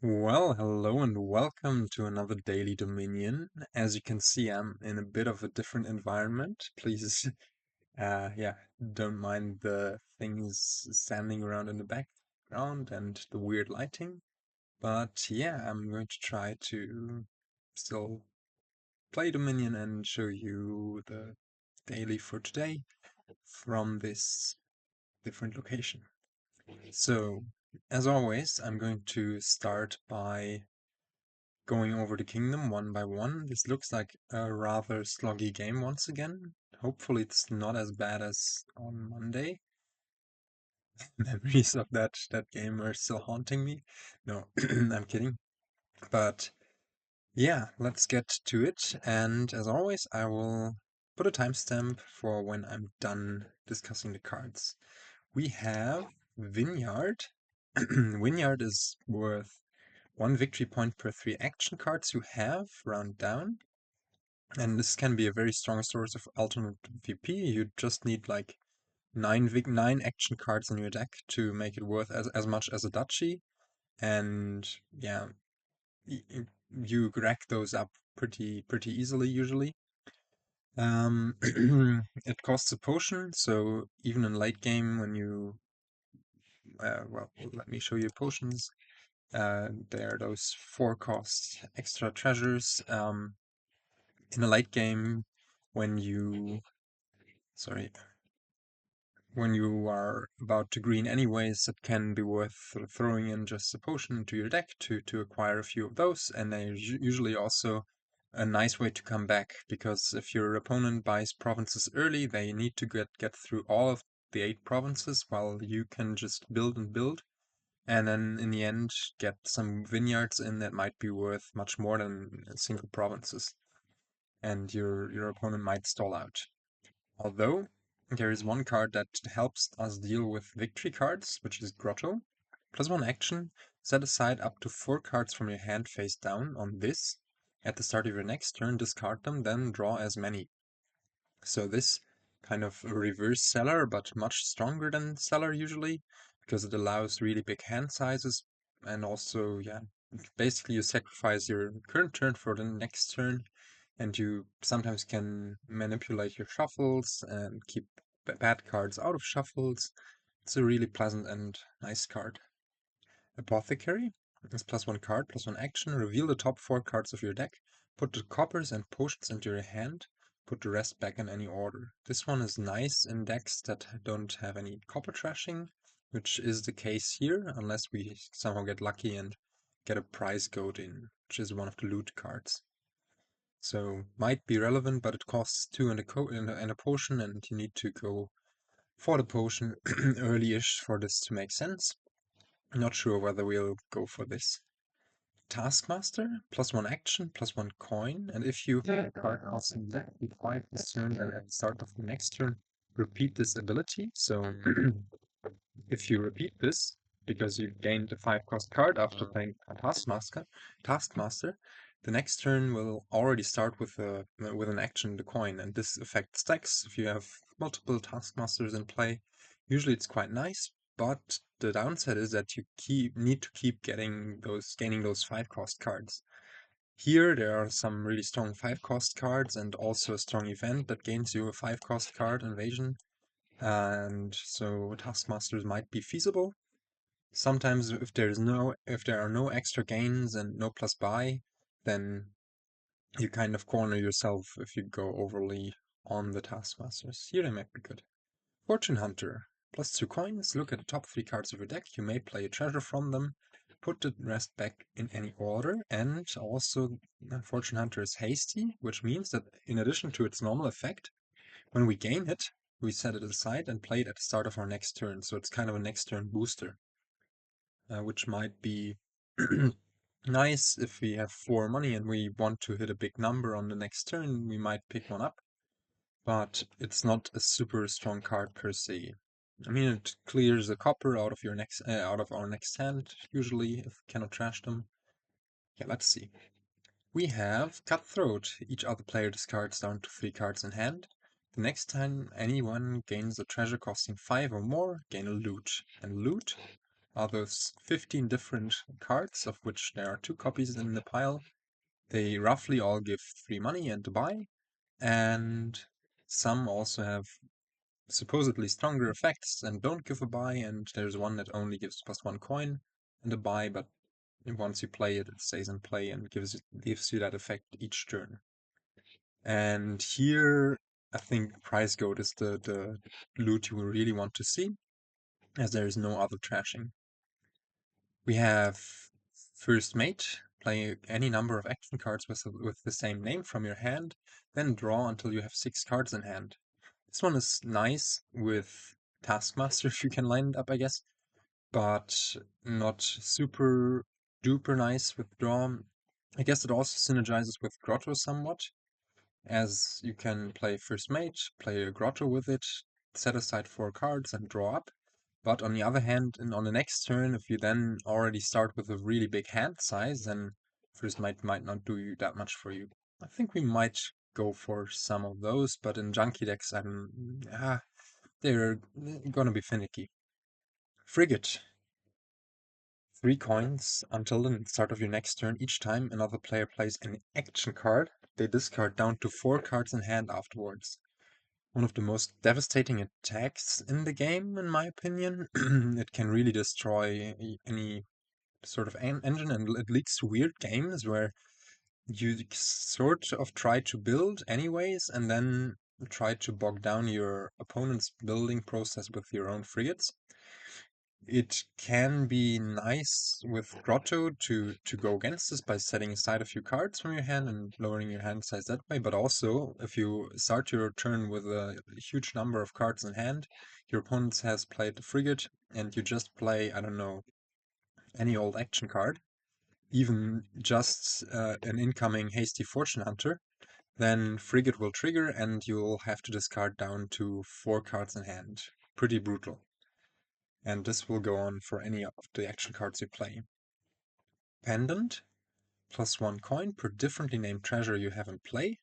Well, hello and welcome to another Daily Dominion. As you can see, I'm in a bit of a different environment. Please, yeah, don't mind the things standing around in the background and the weird lighting. But yeah, I'm going to try to still play Dominion and show you the daily for today from this different location. So, as always, I'm going to start by going over the kingdom one by one. This looks like a rather sloggy game once again. Hopefully it's not as bad as on Monday. Memories of that game are still haunting me. No, I'm kidding. But yeah, let's get to it. And as always, I will put a timestamp for when I'm done discussing the cards. We have Vineyard. Vineyard is worth 1 victory point per 3 action cards you have, round down. And this can be a very strong source of alternate VP. You just need like 9 action cards in your deck to make it worth as much as a duchy. And yeah, you rack those up pretty easily usually. It costs a potion, so even in late game when you well, let me show you potions. There are those 4 cost extra treasures. In a late game, when you sorry, when you are about to green anyways, it can be worth throwing in just a potion into your deck to acquire a few of those, and they're usually also a nice way to come back, because if your opponent buys provinces early, they need to get through all of the 8 provinces, while you can just build and build, and then in the end get some vineyards in that might be worth much more than single provinces, and your opponent might stall out. Although, there is one card that helps us deal with victory cards, which is Grotto. +1 action, set aside up to 4 cards from your hand face down on this. At the start of your next turn, discard them, then draw as many. So this kind of a reverse Cellar, but much stronger than Cellar usually, because it allows really big hand sizes, and also, yeah, basically you sacrifice your current turn for the next turn, and you sometimes can manipulate your shuffles and keep bad cards out of shuffles. It's a really pleasant and nice card. Apothecary is +1 card, +1 action. Reveal the top 4 cards of your deck. Put the coppers and potions into your hand. Put the rest back in any order. This one is nice in decks that don't have any copper trashing, which is the case here, unless we somehow get lucky and get a prize goat in, which is one of the loot cards. So might be relevant, but it costs 2 and a potion, and you need to go for the potion early-ish for this to make sense. I'm not sure whether we'll go for this. Taskmaster, +1 action, +1 coin, and if you have a card costing exactly 5 this turn, and at the start of the next turn, repeat this ability. So if you repeat this, because you gained a 5-cost card after playing a Taskmaster, the next turn will already start with an action, the coin, and this affects stacks. If you have multiple Taskmasters in play, usually it's quite nice, but the downside is that you need to keep gaining those 5-cost cards. Here there are some really strong 5-cost cards, and also a strong event that gains you a 5-cost card, Invasion, and so Taskmasters might be feasible. Sometimes if there are no extra gains and no plus buy, then you kind of corner yourself if you go overly on the Taskmasters. Here they might be good. Fortune Hunter. +2 coins, look at the top 3 cards of your deck, you may play a treasure from them, put the rest back in any order, and also Fortune Hunter is hasty, which means that in addition to its normal effect, when we gain it, we set it aside and play it at the start of our next turn, so it's kind of a next turn booster, which might be nice if we have 4 money and we want to hit a big number on the next turn, we might pick one up, but it's not a super strong card per se. I mean, it clears the copper out of our next hand, usually, if we cannot trash them. Yeah, let's see. We have Cutthroat. Each other player discards down to 3 cards in hand. The next time anyone gains a treasure costing 5 or more, gain a loot. And loot are those 15 different cards, of which there are 2 copies in the pile. They roughly all give 3 money and a buy, and some also have supposedly stronger effects and don't give a buy, and there's one that only gives +1 coin and a buy, but once you play it, it stays in play and gives you that effect each turn. And here, I think prize gold is the loot you will really want to see, as there is no other trashing. We have First Mate, play any number of action cards with the same name from your hand, then draw until you have 6 cards in hand. This one is nice with Taskmaster if you can line it up, I guess, but not super duper nice with draw. I guess it also synergizes with Grotto somewhat, as you can play First Mate, play a Grotto with it, set aside 4 cards and draw up. But on the other hand, on the next turn, if you then already start with a really big hand size, then First Mate might not do that much for you. I think we might go for some of those, but in junkie decks, they're gonna be finicky. Frigate. 3 coins until the start of your next turn. Each time another player plays an action card, they discard down to 4 cards in hand afterwards. One of the most devastating attacks in the game, in my opinion. It can really destroy any sort of engine, and it leads to weird games where you sort of try to build anyways, and then try to bog down your opponent's building process with your own frigates. It can be nice with Grotto to go against this by setting aside a few cards from your hand and lowering your hand size that way, but also if you start your turn with a huge number of cards in hand, your opponent has played the frigate, and you just play, I don't know, any old action card, even just an incoming Hasty Fortune Hunter, then frigate will trigger and you'll have to discard down to 4 cards in hand. Pretty brutal. And this will go on for any of the action cards you play. Pendant, +1 coin per differently named treasure you have in play.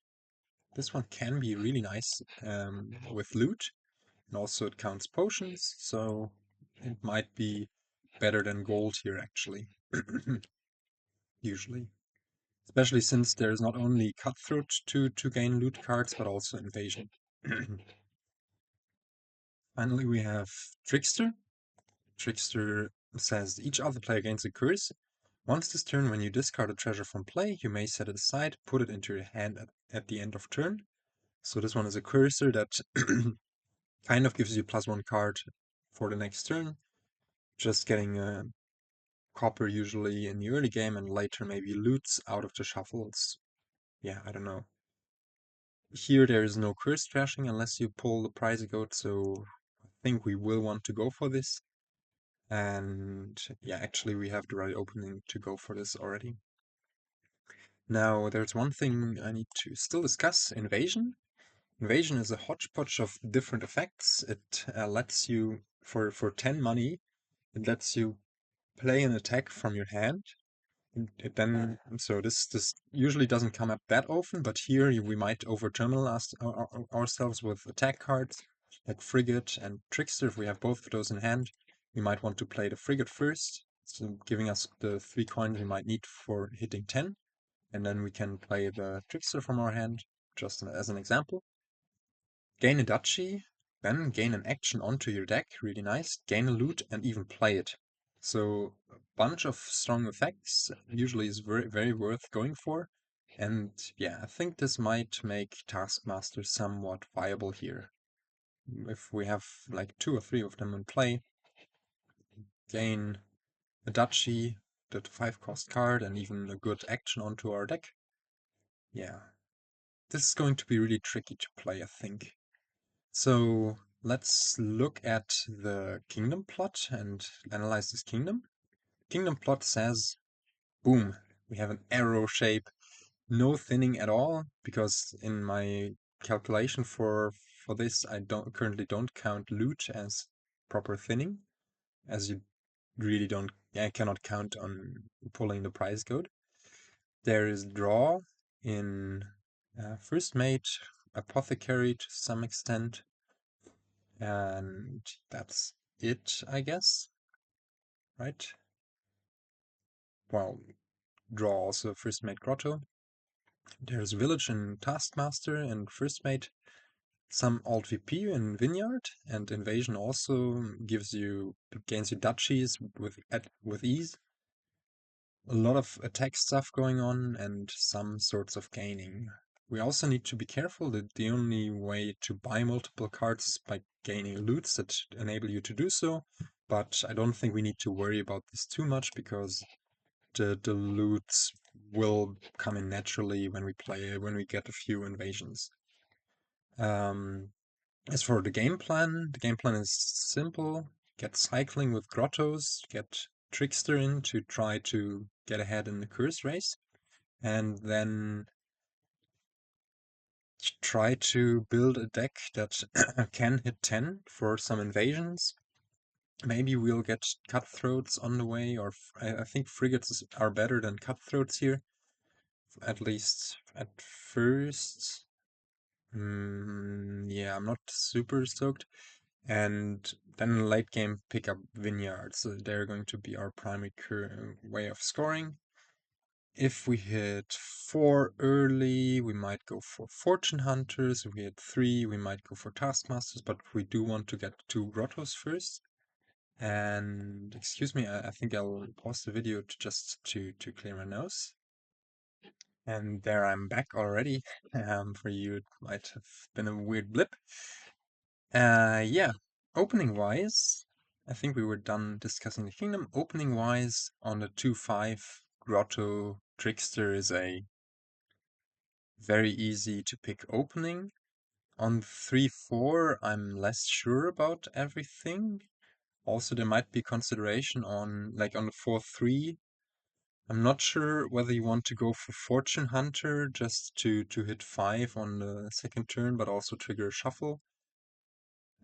This one can be really nice with loot, and also it counts potions, so it might be better than gold here actually, usually. Especially since there's not only Cutthroat to gain loot cards, but also Invasion. Finally, we have Trickster. Trickster says each other player gains a curse. Once this turn, when you discard a treasure from play, you may set it aside, put it into your hand at the end of turn. So this one is a cursor that kind of gives you +1 card for the next turn. Just getting a copper usually in the early game, and later maybe loots out of the shuffles. Yeah, I don't know. Here there is no curse trashing unless you pull the prize goat, so I think we will want to go for this. And yeah, actually we have the right opening to go for this already. Now there's one thing I need to still discuss, Invasion. Invasion is a hodgepodge of different effects. It lets you, for 10 money, it lets you play an attack from your hand. So this usually doesn't come up that often, but here we might over-terminal ourselves with attack cards like Frigate and Trickster. If we have both of those in hand, we might want to play the Frigate first, so giving us the 3 coins we might need for hitting 10, and then we can play the Trickster from our hand, just as an example. Gain a duchy, then gain an action onto your deck, really nice, gain a loot, and even play it. So a bunch of strong effects, usually is very, very worth going for. And yeah, I think this might make Taskmaster somewhat viable here. If we have like 2 or 3 of them in play, gain a duchy, the 5-cost card, and even a good action onto our deck. Yeah, this is going to be really tricky to play, I think. So let's look at the kingdom plot and analyze this kingdom. Kingdom plot says, boom, we have an arrow shape, no thinning at all, because in my calculation for this I currently don't count loot as proper thinning, as you really cannot count on pulling the prize code. There is draw in First Mate, Apothecary to some extent, and that's it, I guess. right? Well, draw also first mate Grotto. There's Village and Taskmaster and first mate. Some alt VP in Vineyard, and Invasion also gains you duchies with ease. A lot of attack stuff going on and some sorts of gaining. We also need to be careful that the only way to buy multiple cards is by gaining loots that enable you to do so, but I don't think we need to worry about this too much because the loots will come in naturally when we get a few invasions. As for the game plan is simple. Get cycling with Grottos, get Trickster in to try to get ahead in the curse race, and then try to build a deck that can hit 10 for some invasions. Maybe we'll get cutthroats on the way, or I think frigates are better than cutthroats here, at least at first. Yeah, I'm not super stoked. And then late game pick up Vineyards. So they're going to be our primary way of scoring. If we hit 4 early, we might go for Fortune Hunters. If we hit 3, we might go for Taskmasters, but we do want to get 2 Grottos first. And excuse me, I think I'll pause the video to clear my nose. And there I'm back already. For you, it might have been a weird blip. Yeah, opening wise, I think we were done discussing the kingdom. Opening wise, on the 2-5, Grotto Trickster is a very easy to pick opening. On 3-4, I'm less sure about everything. Also, there might be consideration on, like on the 4-3. I'm not sure whether you want to go for Fortune Hunter just to hit 5 on the second turn, but also trigger a shuffle.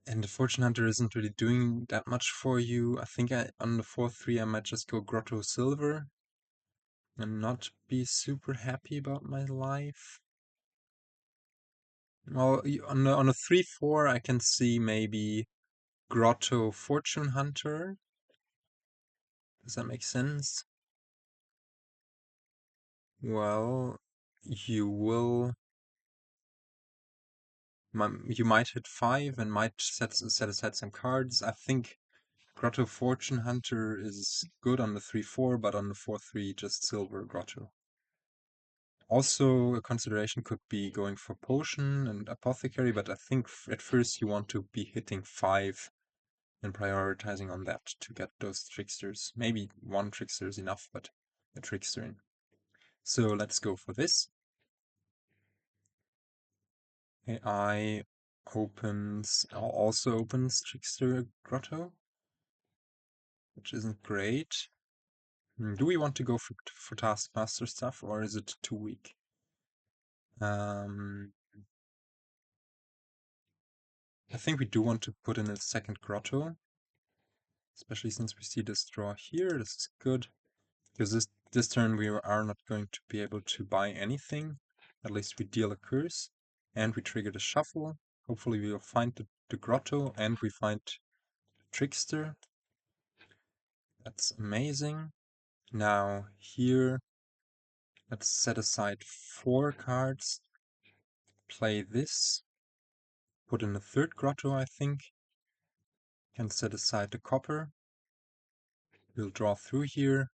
And the Fortune Hunter isn't really doing that much for you. I think on the 4-3 I might just go Grotto Silver and not be super happy about my life. Well, on a 3-4 I can see maybe Grotto Fortune Hunter. Does that make sense? Well, you might hit 5 and might set aside some cards. I think Grotto Fortune Hunter is good on the 3-4, but on the 4-3 just Silver Grotto. Also, a consideration could be going for Potion and Apothecary, but I think at first you want to be hitting 5 and prioritizing on that to get those Tricksters. Maybe one Trickster is enough, but a Trickster in. So let's go for this. AI also opens Trickster Grotto, which isn't great. Do we want to go for Taskmaster stuff, or is it too weak? I think we do want to put in a second Grotto, especially since we see this draw here. This is good, because this turn we are not going to be able to buy anything. At least we deal a curse, and we trigger the shuffle. Hopefully we will find the Grotto, and we find Trickster. That's amazing. Now here, let's set aside 4 cards, play this, put in a third Grotto, I think, can set aside the copper. We'll draw through here.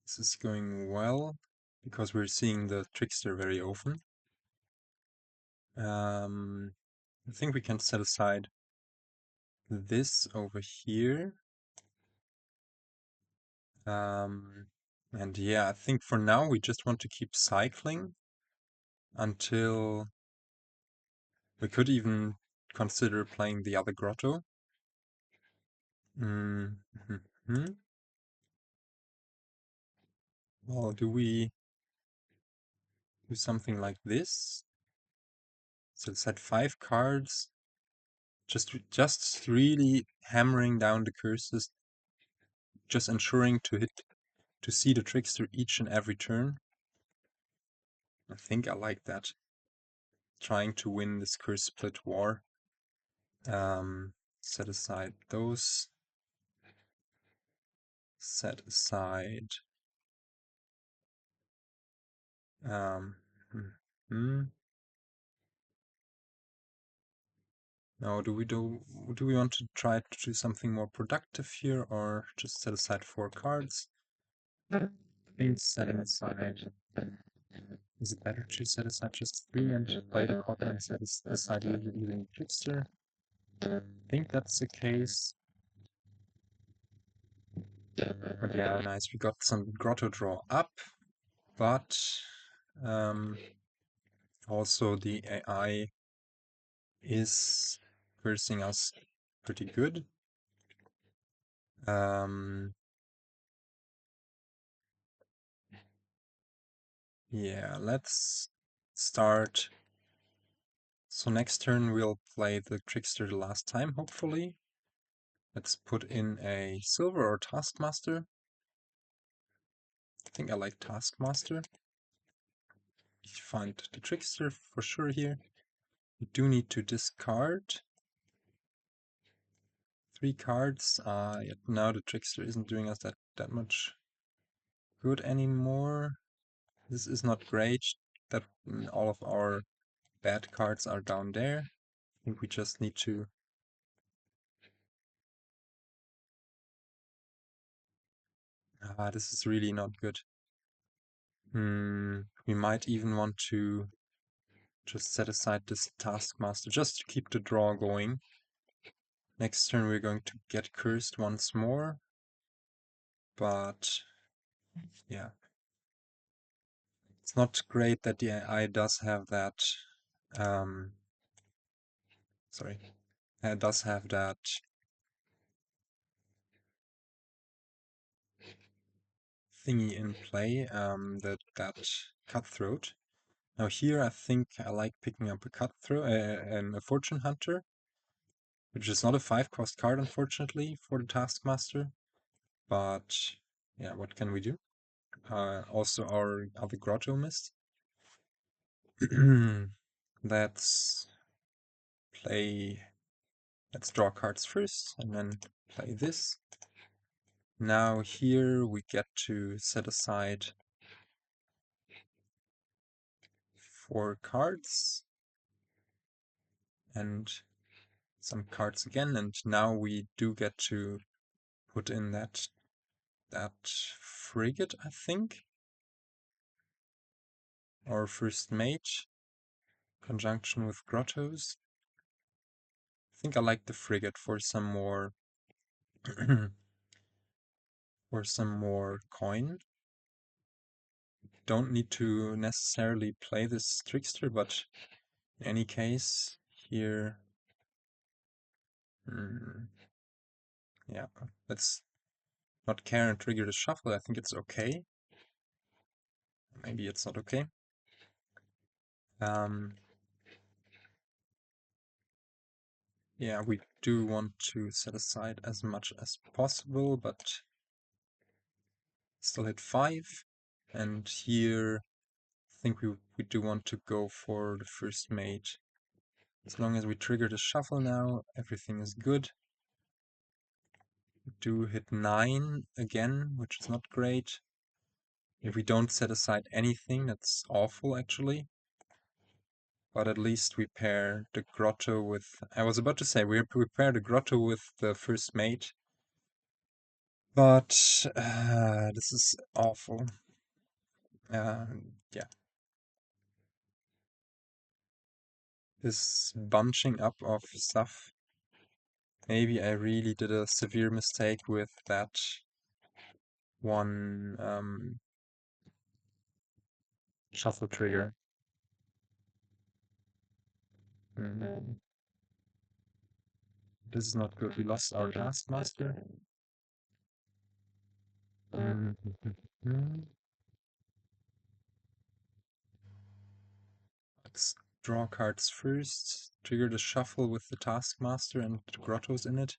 This is going well, because we're seeing the Trickster very often. I think we can set aside this over here. And yeah, I think for now we just want to keep cycling until we could even consider playing the other Grotto. Well, do we do something like this? So set 5 cards, just really hammering down the curses, just ensuring to see the Trickster each and every turn. I think I like that. Trying to win this curse split war. Set aside those. set aside um, hmm. Now, do we want to try to do something more productive here, or just set aside 4 cards? I think setting aside. Is it better to set aside just 3 and play the card and set aside using Trickster? I think that's the case. But yeah, nice. We got some Grotto draw up, but also the AI is cursing us pretty good. Yeah, let's start. So next turn we'll play the Trickster the last time, hopefully. Let's put in a Silver or Taskmaster. I think I like Taskmaster. You find the Trickster for sure here. We do need to discard 3 cards. Yet now the Trickster isn't doing us that much good anymore. This is not great that all of our bad cards are down there. I think we just need to this is really not good. We might even want to just set aside this Taskmaster just to keep the draw going. Next turn we're going to get cursed once more. But yeah. It's not great that the AI does have that does have that thingy in play, that cutthroat. Now here I think I like picking up a cutthroat and a fortune hunter, which is not a 5-cost card unfortunately for the Taskmaster. But yeah, what can we do? Also our other Grotto missed. Let's draw cards first and then play this. Now here we get to set aside 4 cards and some cards again, and now we do get to put in that frigate, I think. Our first mage, conjunction with grottos. I think I like the frigate for some more coin. Don't need to necessarily play this trickster, but in any case, here, yeah, let's not care and trigger the shuffle. I think it's okay. Maybe it's not okay. Yeah, we do want to set aside as much as possible, but still hit 5. And here, I think we do want to go for the first mate. As long as we trigger the shuffle now, everything is good. We do hit 9 again, which is not great. If we don't set aside anything, that's awful actually. But at least we pair the grotto with... I was about to say, we pair the grotto with the first mate. But this is awful. Yeah. This bunching up of stuff. Maybe I really did a severe mistake with that one shuffle trigger. This is not good. We lost our Taskmaster. Let's draw cards first. Trigger the shuffle with the Taskmaster and the grottos in it.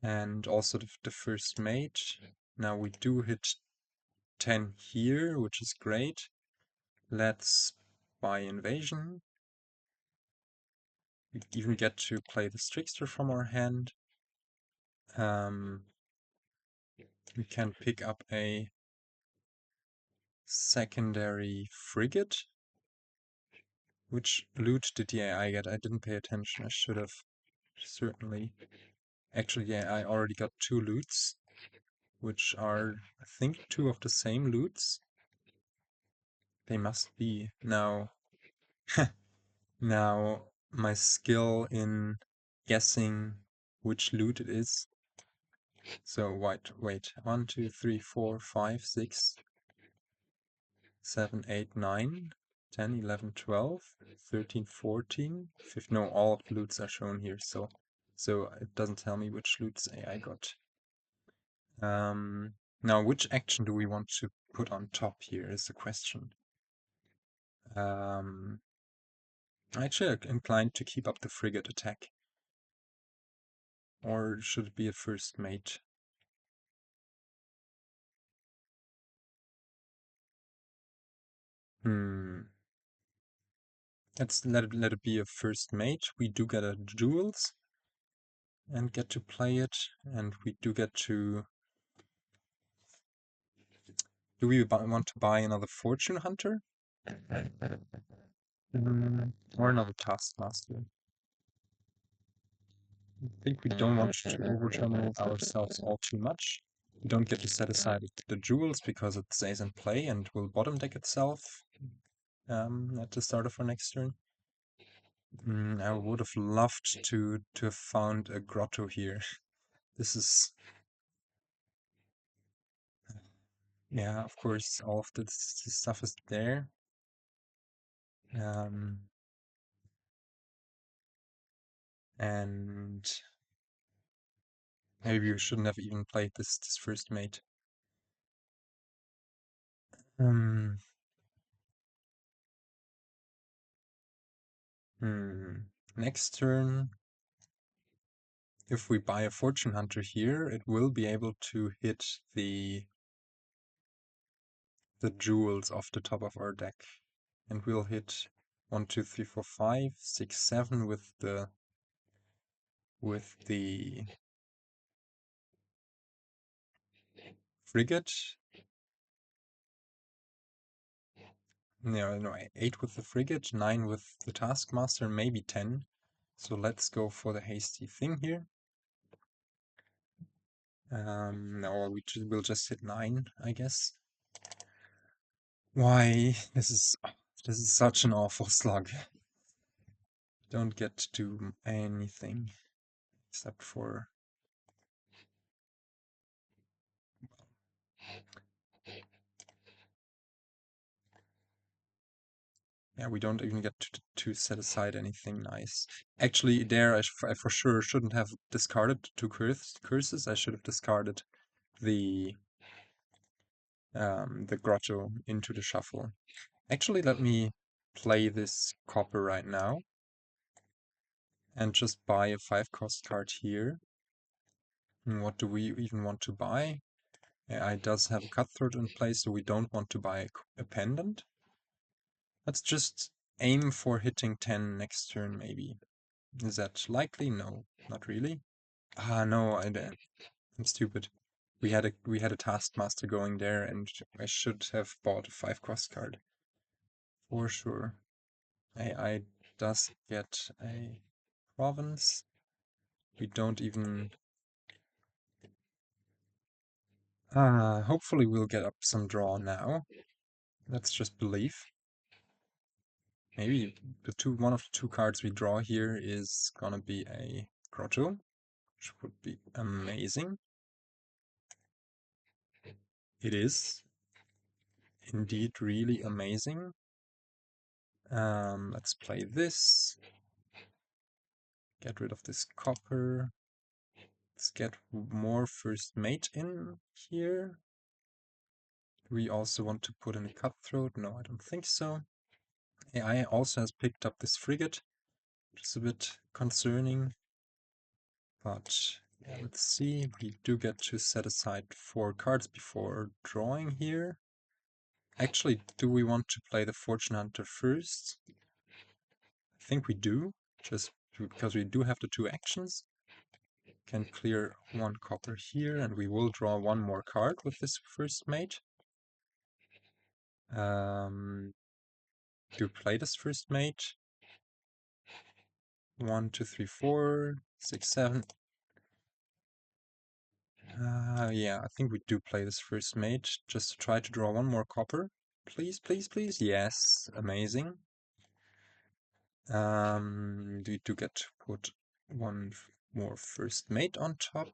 And also the first mate. Now we do hit 10 here, which is great. Let's buy Invasion. We even get to play the Trickster from our hand. We can pick up a secondary frigate. Which loot did the AI get? I didn't pay attention. I should have certainly. Actually, yeah, I already got 2 loots, which are, I think, 2 of the same loots. They must be. Now, now my skill in guessing which loot it is. So wait, 1, 2, 3, 4, 5, 6, 7, 8, 9, 10, 11, 12, 13, 14, 15. No, all loots are shown here, so it doesn't tell me which loots AI got. Now, which action do we want to put on top here is the question. I'm actually inclined to keep up the frigate attack. Or should it be a first mate? Let's let it be a first mate. We do get a jewels and get to play it, and we do get to. Do we want to buy another fortune hunter? Or another taskmaster? I think we don't want to overterminate ourselves all too much. We don't get to set aside the jewels because it stays in play and will bottom deck itself at the start of our next turn. I would have loved to have found a grotto here. This is, yeah, of course, all of this stuff is there. And maybe we shouldn't have even played this first mate. Next turn, if we buy a fortune hunter here, it will be able to hit the jewels off the top of our deck, and we'll hit 1, 2, 3, 4, 5, 6, 7 with the frigate. No, 8 with the frigate, 9 with the taskmaster, maybe 10. So let's go for the hasty thing here. No, we'll just hit 9, I guess. Why? This is such an awful slug. Don't get to do anything except for. Yeah, we don't even get to set aside anything nice. Actually, there I for sure shouldn't have discarded 2 curses. I should have discarded the grotto into the shuffle. Actually, let me play this copper right now and just buy a 5-cost card here. And what do we even want to buy? AI does have a cutthroat in place, so we don't want to buy a pendant. Let's just aim for hitting 10 next turn, maybe. Is that likely? No, not really. No, I'm stupid. We had a taskmaster going there, and I should have bought a 5-cost card for sure. AI does get a province. We don't even. Hopefully we'll get up some draw now. Let's just believe. Maybe one of the 2 cards we draw here is gonna be a Grotto, which would be amazing. It is indeed really amazing. Let's play this. Get rid of this copper. Let's get more first mate in here. Do we also want to put in a cutthroat? No, I don't think so. AI also has picked up this frigate, which is a bit concerning. But yeah, let's see. We do get to set aside 4 cards before drawing here. Actually, do we want to play the Fortune Hunter first? I think we do, just because we do have the 2 actions. Can clear 1 copper here, and we will draw 1 more card with this first mate. Do play this first mate. 1, 2, 3, 4, 6, 7. Yeah, I think we do play this first mate, just to try to draw 1 more copper. Please, please, please. Yes, amazing. We do get to put 1 more first mate on top.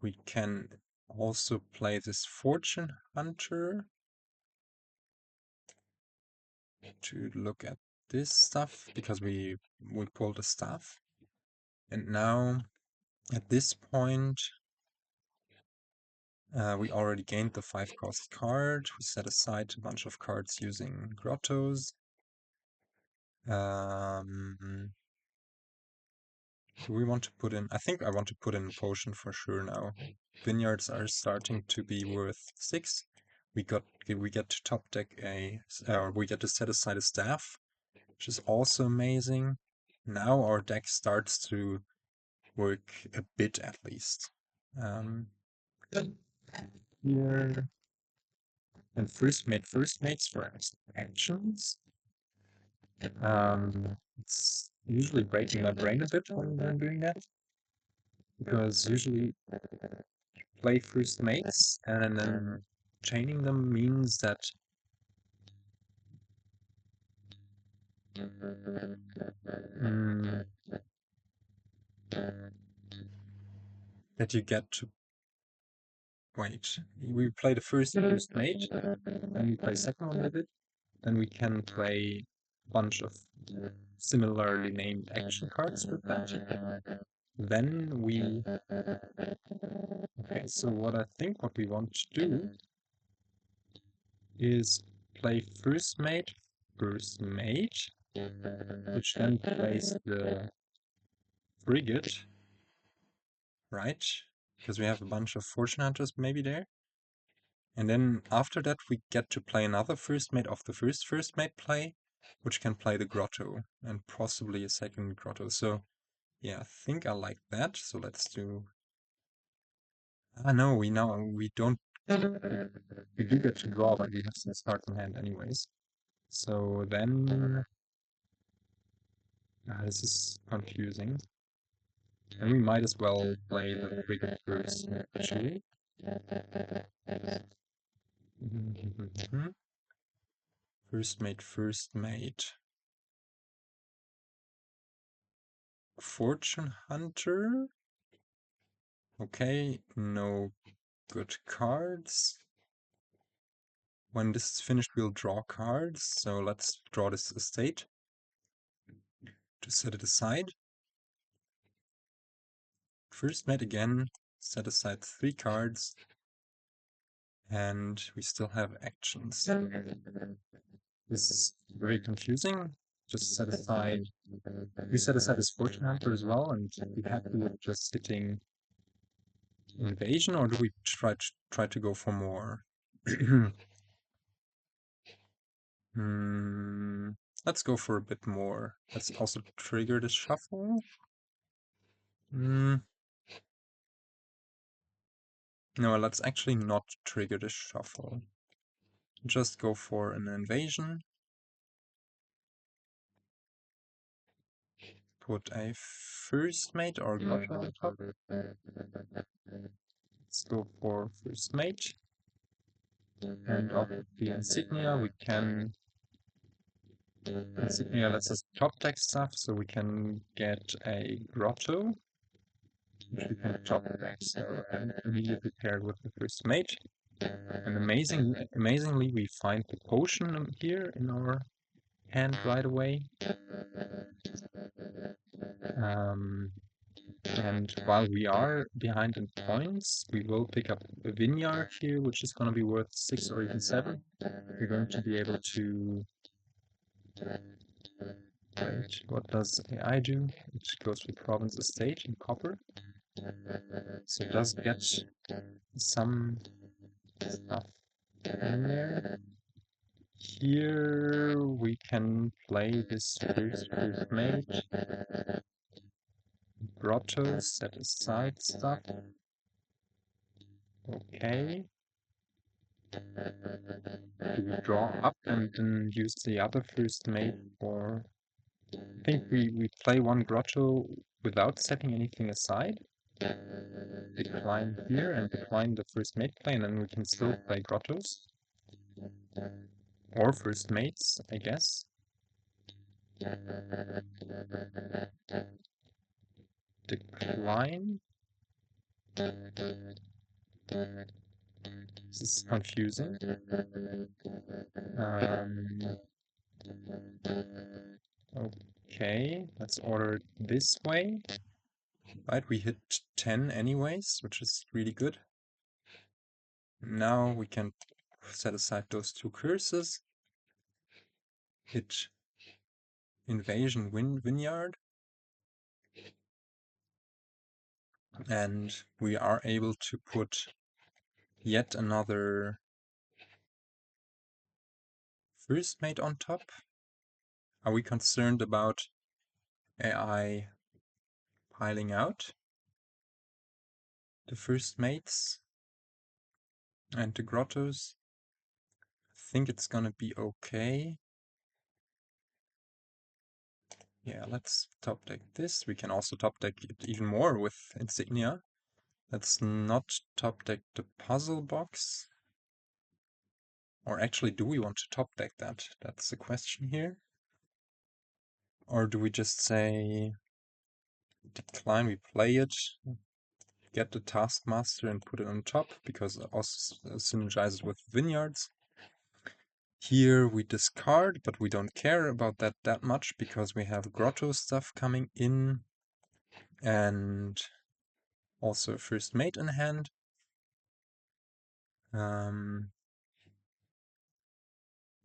We can also play this Fortune Hunter to look at this stuff, because we pulled a staff. And now, at this point, we already gained the 5-cost card. We set aside a bunch of cards using Grottos. Do we want to put in... I think I want to put in a potion for sure now. Vineyards are starting to be worth 6. We get to top deck we get to set aside a staff, which is also amazing. Now our deck starts to work a bit at least. Here. And first mates for actions. It's usually breaking my brain a bit when I'm doing that, because usually play first mates and then chaining them means that you get to wait. We play the first mate, then we play second one with it, then we can play a bunch of similarly named action cards with that. Then we... Okay, so what we want to do is play first mate, which then plays the frigate, right? Because we have a bunch of fortune hunters maybe there. And then after that we get to play another first mate of the first mate play, which can play the grotto, and possibly a second grotto. So yeah, I think I like that. So let's do... no, we don't... We do get to draw, but we have some start in hand anyways. So then... this is confusing. And we might as well play the frigate first, actually. First mate. Fortune Hunter. Okay, no good cards. When this is finished, we'll draw cards. So let's draw this estate to set it aside. First mate again, set aside 3 cards. And we still have actions. This is very confusing. Just set aside... We set aside this Fortune Hunter as well, and we happy with just hitting invasion, or do we try to go for more? Let's go for a bit more. Let's also trigger the shuffle. No, let's actually not trigger the shuffle. Just go for an invasion. Put a first mate or grotto on top. Let's go for first mate. And of the insignia we can... Insignia lets us top deck stuff, so we can get a grotto, which we can top deck, so I'm immediately paired with the first mate. And amazingly we find the potion here in our hand right away. And while we are behind in points, we will pick up a vineyard here, which is going to be worth 6 or even 7. We're going to be able to... Wait, what does AI do? It goes with province estate in copper. So it does get some stuff in there. Here we can play this first mate. Grotto, set aside stuff. Okay. Do we draw up and then use the other first mate for... I think we play one Grotto without setting anything aside. Decline here and decline the first mate play, and then we can still play Grottos. Or first mates, I guess. Decline. This is confusing. Okay, let's order it this way. Right, we hit 10 anyways, which is really good. Now we can set aside those two curses. Hit Invasion Vineyard. And we are able to put yet another first mate on top. Are we concerned about AI piling out the first mates and the grottos? I think it's gonna be okay. Yeah, let's top deck this. We can also top deck it even more with insignia. Let's not top deck the puzzle box. Or actually, do we want to top deck that? That's the question here. Or do we just say decline, we play it, get the Taskmaster and put it on top, because it also synergizes with Vineyards. Here we discard, but we don't care about that much, because we have Grotto stuff coming in, and also first mate in hand.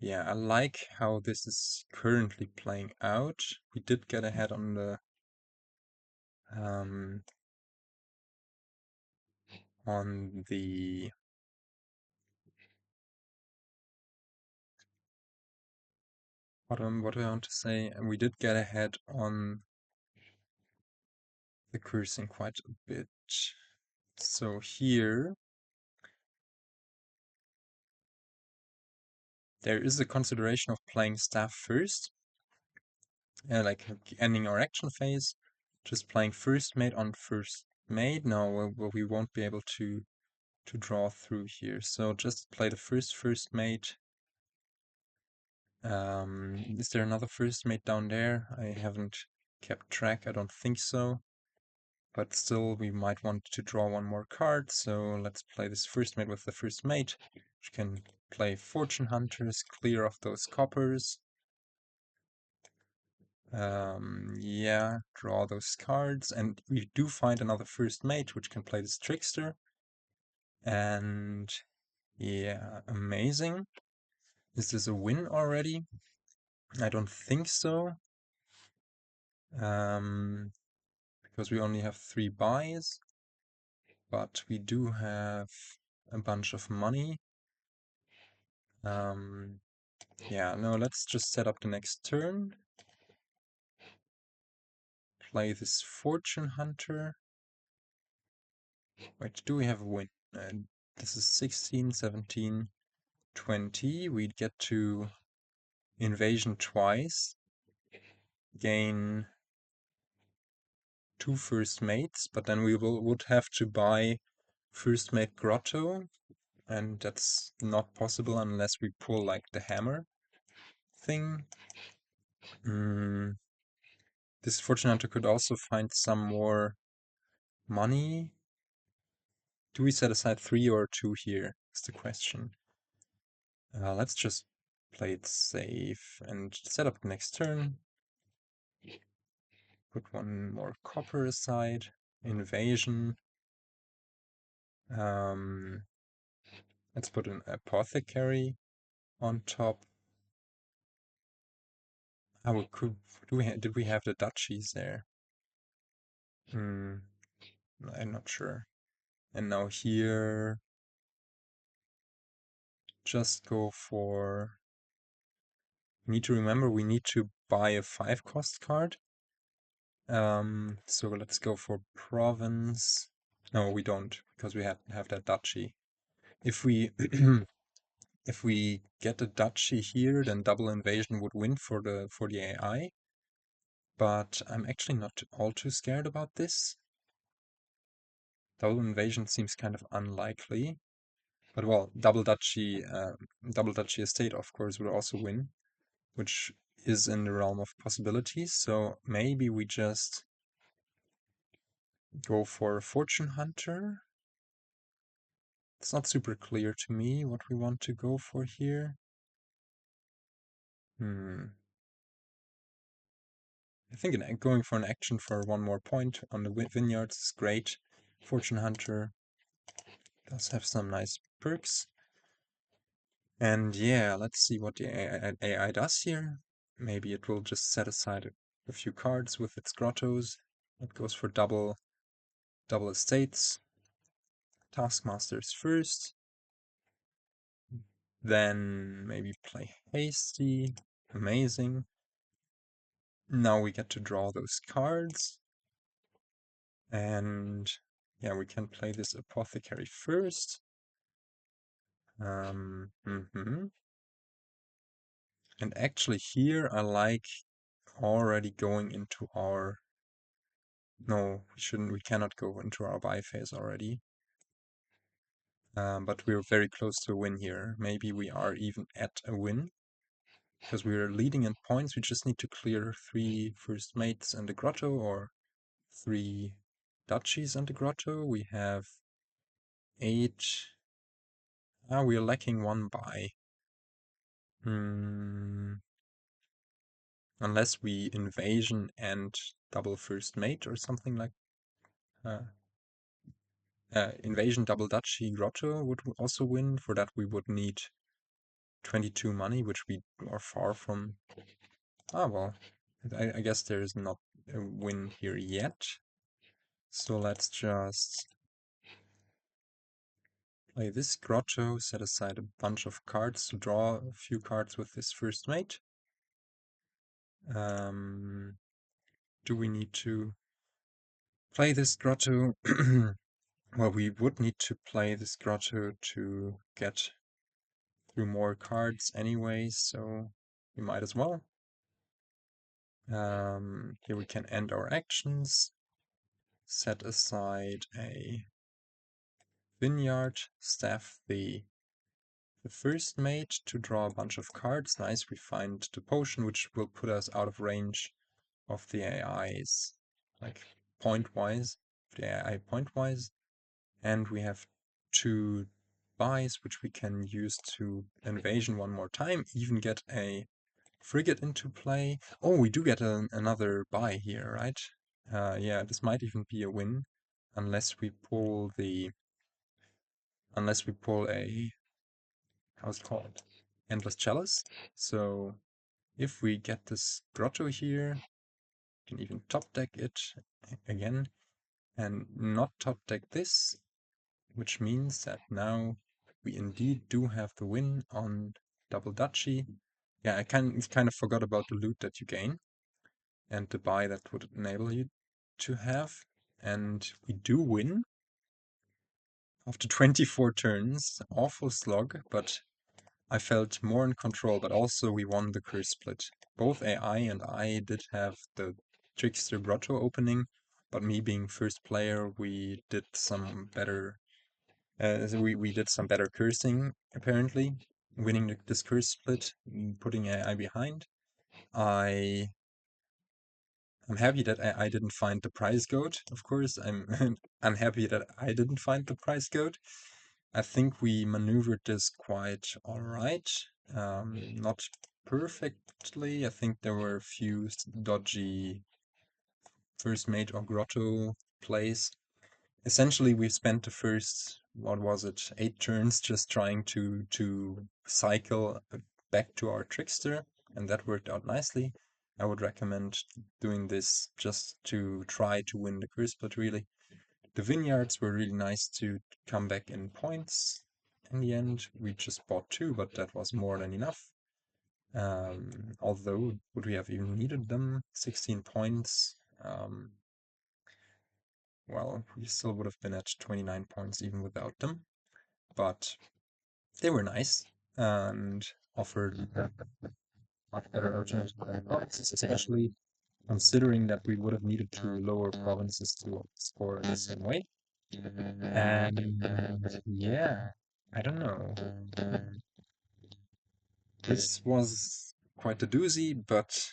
Yeah, I like how this is currently playing out. We did get ahead on the what do I want to say? We did get ahead on the cursing quite a bit. So here there is a consideration of playing staff first, like ending our action phase, just playing first mate on first mate. No, we won't be able to draw through here. So just play the first mate. Is there another first mate down there? I haven't kept track, I don't think so. But still, we might want to draw one more card, so let's play this first mate with the first mate, which can play Fortune Hunters, clear off those coppers. Yeah, draw those cards, and we do find another first mate, which can play this Trickster. And yeah, amazing. Is this a win already? I don't think so. Because we only have 3 buys, but we do have a bunch of money. Yeah, no, let's just set up the next turn. Play this Fortune Hunter. Wait, do we have a win? This is 16, 17, 20. We get to invasion twice. Gain 2 first mates, but then we would have to buy first mate Grotto, and that's not possible unless we pull like the hammer thing. This Fortune Hunter could also find some more money. Do we set aside 3 or 2 here? Is the question. Let's just play it safe and set up the next turn. Put 1 more copper aside. Invasion. Let's put an apothecary on top. How could did we have the duchies there? I'm not sure. And now here, just go for. Need to remember we need to buy a 5 cost card. So let's go for province. No, we don't, because we have that duchy. If we if we get a duchy here, then double invasion would win for the AI. But I'm actually not all too scared about this. Double invasion seems kind of unlikely. But well, double duchy estate, of course, would also win, which is in the realm of possibilities. So maybe we just go for a fortune hunter. It's not super clear to me what we want to go for here. I think going for an action for one more point on the Vineyards is great. Fortune hunter does have some nice perks. And yeah, let's see what the AI does here. Maybe it will just set aside a few cards with its grottos. It goes for double estates. Taskmasters first. Then maybe play hasty. Amazing. Now we get to draw those cards. And yeah, we can play this apothecary first. And actually here I like already going into our... No, we cannot go into our buy phase already. But we're very close to a win here. Maybe we are even at a win. Because we're leading in points, we just need to clear 3 first mates and a grotto, or 3 duchies and a grotto. We have 8... we are lacking 1 buy. Unless we invasion and double first mate or something like invasion double duchy grotto would also win. For that we would need 22 money, which we are far from. Well, I guess there is not a win here yet. So let's just play this grotto, set aside a bunch of cards to draw a few cards with this first mate. Do we need to play this grotto? Well, we would need to play this grotto to get through more cards anyway, so we might as well. Here we can end our actions, set aside a vineyard, staff the first mate to draw a bunch of cards. Nice, we find the potion, which will put us out of range of the AIs, like point-wise, the AI point-wise. And we have 2 buys, which we can use to invasion one more time, even get a frigate into play. Oh, we do get another buy here, right? Yeah, this might even be a win, unless we pull a, how's it called? Endless Chalice. So if we get this grotto here, we can even top deck it again, and not top deck this, which means that now we indeed do have the win on double duchy. Yeah, I kind of forgot about the loot that you gain and the buy that would enable you to have. And we do win after 24 turns. Awful slog, but I felt more in control, but also we won the curse split. Both AI and I did have the Trickster Grotto opening, but me being first player, we did some better we did some better cursing, apparently, winning this curse split, putting AI behind. I'm happy that I didn't find the prize goat, of course. I'm happy that I didn't find the prize goat. I think we maneuvered this quite alright. Not perfectly. I think there were a few dodgy first mate or grotto plays. Essentially, we spent the first, what was it, 8 turns just trying to cycle back to our Trickster, and that worked out nicely. I would recommend doing this just to try to win the curse split, really. The Vineyards were really nice to come back in points. In the end, we just bought 2, but that was more than enough. Although, would we have even needed them? 16 points. Well, we still would have been at 29 points even without them, but they were nice and offered much better alternatives than provinces, especially considering that we would have needed to lower provinces to score the same way. And yeah, I don't know. This was quite a doozy, but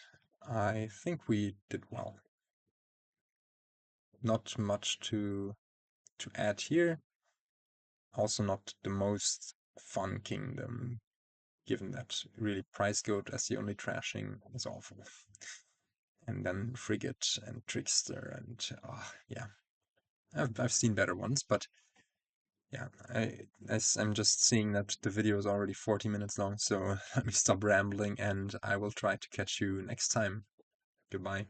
I think we did well. Not much to add here. Also not the most fun kingdom, given that really Price Goat as the only trashing is awful. And then Frigate and Trickster and yeah, I've seen better ones, but yeah, I'm just seeing that the video is already 40 minutes long, so let me stop rambling and I will try to catch you next time. Goodbye.